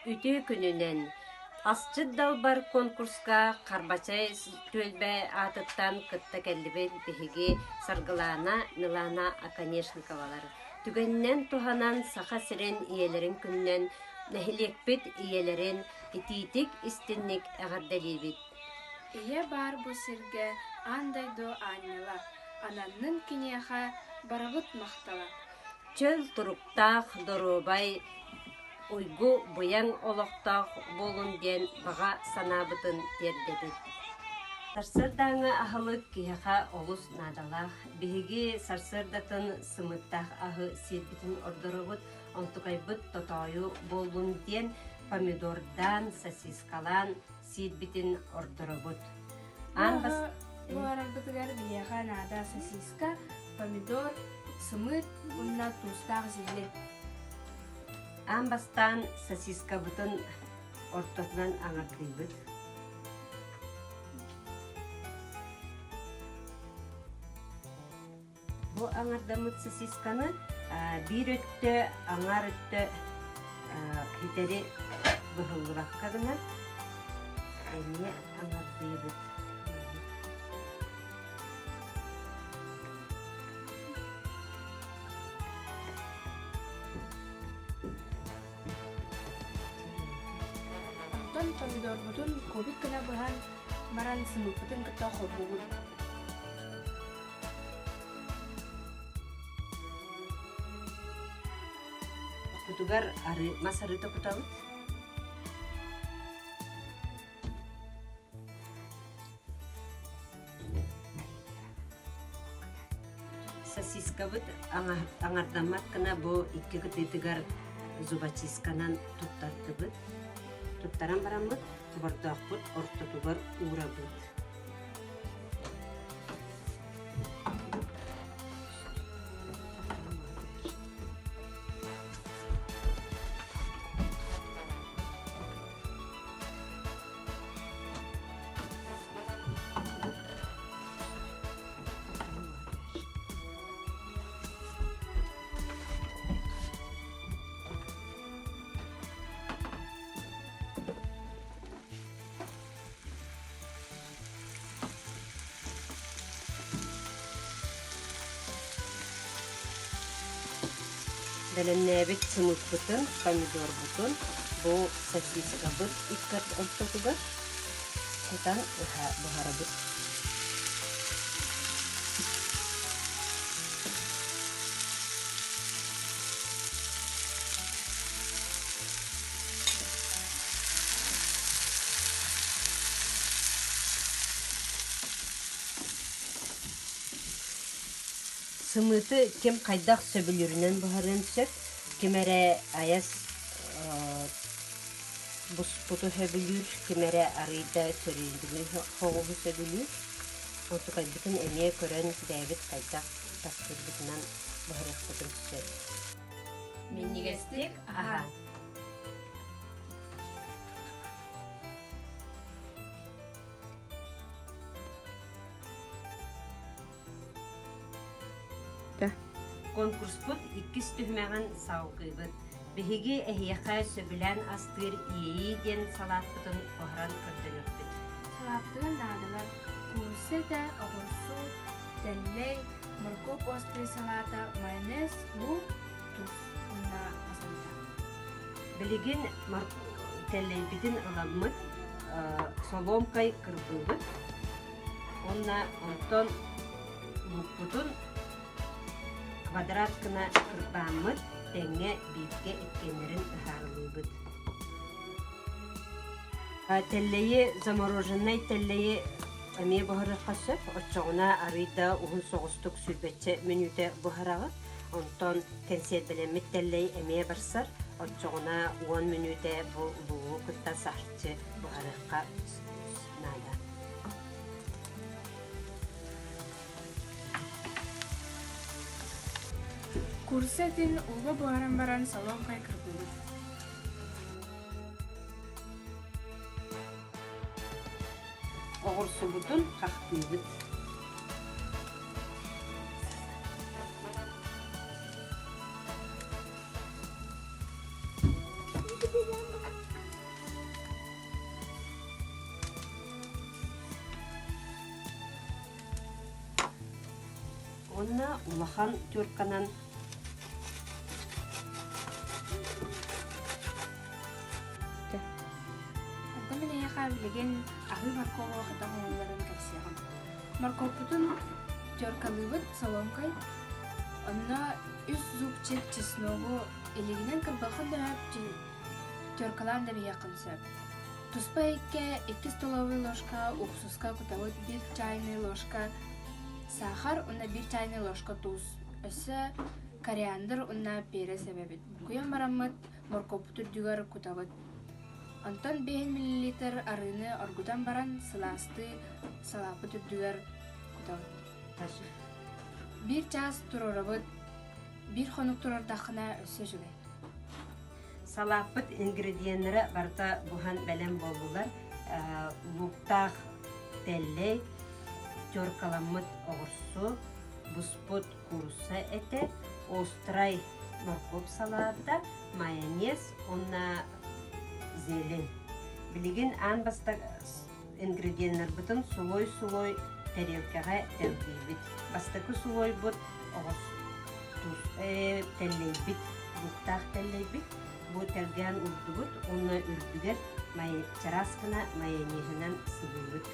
үтү күнүнен асчы далбар конкурска карбачай төлбе атыттан кытта келдибет биһиги саргылаана Милана Аконешниковалар. Түгеннен туханан саха сирен иелерин күннен нәһилекпит иелерин ититик истинник әгәрдәлибит. Ие бар бу сирге андай до аннела, ананнын кинеха барабыт мактала. Чөл туруктах доробай уйгу буян олоқтақ болун ден бага санабытын дердебит. Сарсырдаңы ахылык кияха олус надалах, биһиги сарсырдатын сымыттах ахы сирбитин ордоробут, онтукайбыт тотою болун ден помидордан, сосискалан сирбитин ордоробут. Бу арабытыгар бияха нада сосиска, помидор, сымыт, унна тустах зиле. Амбастан сосиска бутын ортотунан аңардыйбыт. Бу аңардамыт сосисканы бир өттө, аңар өттө хитери быһыллыбакка гына эми аңардыйбыт. Антон помидор бутун кобик кына быхан баран сымыпытын кытта хобугун. Кутугар ары масары токутабыт. Сосиска бут аңардамат кына бу икки кытыйтыгар зубачисканан туттартыбыт. Туттаран барамбыт, тубардақпыт, ортотугар урабыт. Беленнебит сымыт бутын, помидор бутын, бу сосиска бут, иккат ортотугар, сетан бухара бут. Сымыты кем кайдах сөбүлүрүнөн бухарын сөп, кемере аяс буспуту сөбүлүр, кемере арыйда сөрүндүгүн хоғуғы сөбүлүр. Оту кайдыкын эме көрөн дәбит кайдах тастырбытынан бухарыхпытын сөп. Миннигестик, Аха. Конкурс бут иккис түхмәгән саугыбыт. Биһиги эһияха сөбүлән астыр ии ден салаатпытын охран көрдөнөкпүт. салаптыгын надалар, курсета, огурсу, теллей, морковь острый салата, майонез, лук, туз, унна асанта. Билигин теллейбитин ыламмыт, соломкай кырбыбыт. Онна онтон лукпутун квадрат кына кырбааммыт, теңе биитке иккенерин ыхарылыбыт. Теллейи замороженный теллейи эме бухарыхқа сөп, отчоғына арыйда уғын соғыстық сүрбетче мүнүте бухарағы. Онтон консерв белемит теллей эме барсар, отчоғына 10 мүнүте бұғы күтта сарчы бухарыхқа нада. Курсетин улга баран салонкай кырбыбыт. Оғырсы бұтын қақтыйбыт. онна улахан тюрканан Антон мен яха билеген ахы морково хата хоолларын кепсиягам. Морковтун тёркалыбыт соломкай. Онна үс зубчик чесногу элегинен кырбахын да тёркалан да биякын сөп. Туспа икке 2 столовый ложка уксуска кутавыт 1 чайный ложка сахар, онна 1 чайный ложка туз. Өсі кориандр, онна перес себебит. Куян бараммыт морковту дүгөр кутавыт. Антон 5 мл арыны оргутан баран сыласты салапы түрдүгөр кутавыт. ташы. 1 час турорабыт, 1 хонук турордахына өсө жүгай. Салаппыт ингредиенттері барта бухан бәлем болдулар. Луктах теллей, тёркаламмыт оғырсу, буспут куруса эте, острай моркоп салата, майонез, онна зелен. Билеген ан баста ингредиенттер бутын сулой тарелкаға тәрбейбит. Бастакы сулой бут оғырс теллейбит, луктах теллейбит. Бу тәрген үрдүгүт, онна үрдүгер чараскына майонезинен сыбылыт.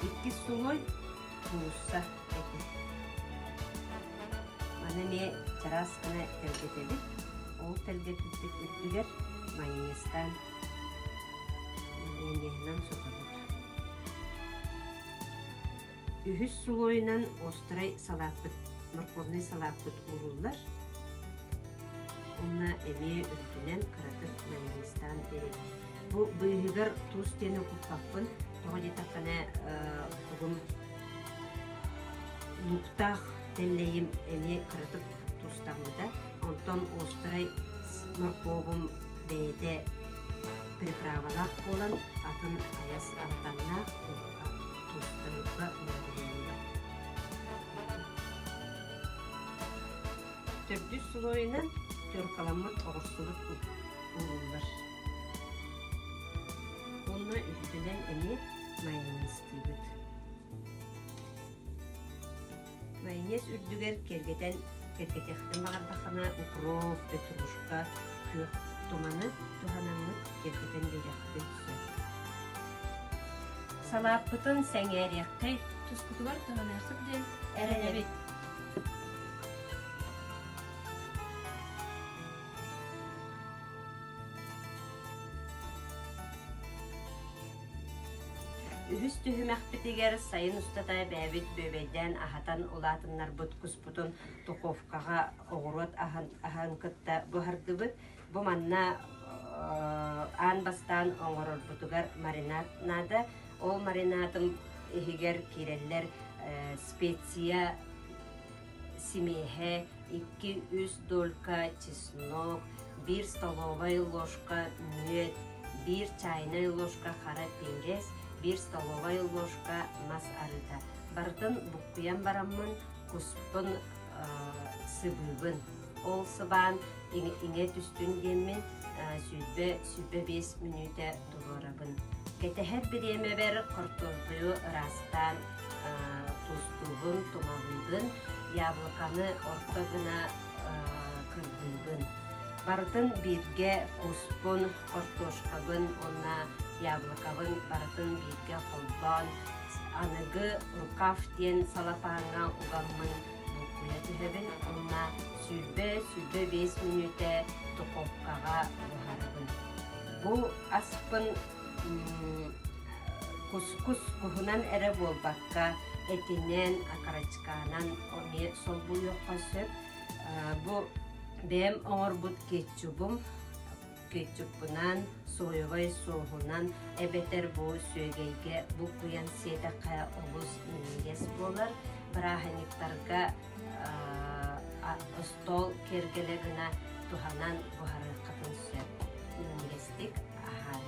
Икки сулой куруса эти. Мана ме чараскына тәргетебит. Ол тәргетебит үрдүгер майонезтан майонезинен сотабыт. Үхіс сулойынан острай салаппыт, морковный салаппыт уруллар. Онна эме үрдінен кыратып майонезтан берет. Бу быйыгар туз тені куппаппын, тоғади тақана тугум луктах теллейім эме кыратып тустамыда. Онтон острай морковым бейде приправалақ болан, атын аяс артаннақ тустарыпқа Төрдү сулойынан тёркаламмыт оғырсулык уруллар. Онна үстінен эме майонез тибит. Майонез үрдүгер кергетехтен бағардақана укроп, петрушка, көк туманы туханаңыт кергетен беректі түсі. Салаппытын сәңер яққай Тускутугар тығанақсып ден әрәнәбет. Үхіс түхімәқпітігер сайын ұстатай бәбет бөбейден ахатан олатыннар бұт күспұтын тұқовкаға оғырот ахан күтті бұхарды бұт. Бұ манна ан бастан оңырыр бұтығар маринат нады. Ол маринатым егер керелер специя семейе 2-3 долька чеснок, 1 столовая ложка мед, 1 чайная ложка хара перец, 1 столовая ложка мас арыта. Бардын бұққиян барамын күспін сыбыбын. Ол сыбан иңе түстін демін сүбе 5 минуте тұрарабын. Кетехер биреме бер картофлю растан тустубун, тумалыбын, яблоканы ортогына кырдыбын. Бардын бирге куспун, картошкабын, онна яблокабын, бардын бирге холбан, аныгы рукав тен салапаңа угаммын букуя түхебін, онна сүбе 5 минуте тукопкаға бұхарыбын. Бу аспын кускус кухунан әрі болбаққа этинен акарачканан оне сол буйоққа сөп. Бу бәм оңыр бұд кетчупынан, соевай соғынан әбетер бу сөйгейге бу куян седаққа олыс неңес болар. Біраханиктарға стол кергелегіна туханан бұхары қатын сөп. Неңестік ахар.